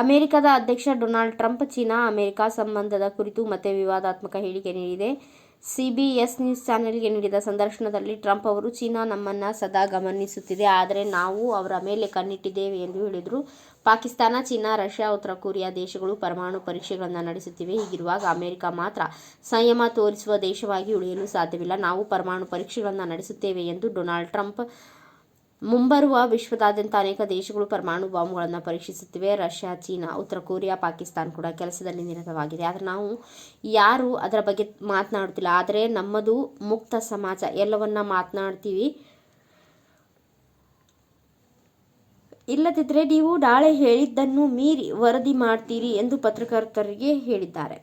ಅಮೆರಿಕದ ಅಧ್ಯಕ್ಷ Donald Trump China America ಸಂಬಂಧದ ಕುರಿತು ಮತ್ತೆ ವಿವಾದಾತ್ಮಕ ಹೇಳಿಕೆ ನೀಡಿದೆ. CBS ನ್ಯೂಸ್ ಚಾನೆಲ್ಗೆ ನೀಡಿದ ಸಂದರ್ಶನದಲ್ಲಿ ಟ್ರಂಪ್ ಅವರು ಚೀನಾ ನಮ್ಮನ್ನು ಸದಾ ಗಮನಿಸುತ್ತಿದೆ, ಆದರೆ ನಾವು ಅವರ ಮೇಲೆ ಕಣ್ಣಿಟ್ಟಿದ್ದೇವೆ ಎಂದು ಹೇಳಿದರು. ಪಾಕಿಸ್ತಾನ, ಚೀನಾ, ರಷ್ಯಾ, ಉತ್ತರ ಕೊರಿಯಾ ದೇಶಗಳು ಪರಮಾಣು ಪರೀಕ್ಷೆಗಳನ್ನು ನಡೆಸುತ್ತಿವೆ. ಹೀಗಿರುವಾಗ ಅಮೆರಿಕ ಮಾತ್ರ ಸಂಯಮ ತೋರಿಸುವ ದೇಶವಾಗಿ ಉಳಿಯಲು ಸಾಧ್ಯವಿಲ್ಲ. ನಾವು ಪರಮಾಣು ಪರೀಕ್ಷೆಗಳನ್ನು ನಡೆಸುತ್ತೇವೆ ಎಂದು ಡೊನಾಲ್ಡ್ ಟ್ರಂಪ್ ಮುಂಬರುವ ವಿಶ್ವದಾದ್ಯಂತ ಅನೇಕ ದೇಶಗಳು ಪರಮಾಣು ಬಾಂಬ್ಗಳನ್ನು ಪರೀಕ್ಷಿಸುತ್ತಿವೆ. ರಷ್ಯಾ, ಚೀನಾ, ಉತ್ತರ ಕೊರಿಯಾ, ಪಾಕಿಸ್ತಾನ ಕೂಡ ಕೆಲಸದಲ್ಲಿ ನಿರತವಾಗಿದೆ. ಆದರೆ ನಾವು ಯಾರೂ ಅದರ ಬಗ್ಗೆ ಮಾತನಾಡುತ್ತಿಲ್ಲ. ಆದರೆ ನಮ್ಮದು ಮುಕ್ತ ಸಮಾಜ, ಎಲ್ಲವನ್ನ ಮಾತನಾಡ್ತೀವಿ. ಇಲ್ಲದಿದ್ದರೆ ನೀವು ನಾಳೆ ಹೇಳಿದ್ದನ್ನು ಮೀರಿ ವರದಿ ಮಾಡ್ತೀರಿ ಎಂದು ಪತ್ರಕರ್ತರಿಗೆ ಹೇಳಿದ್ದಾರೆ.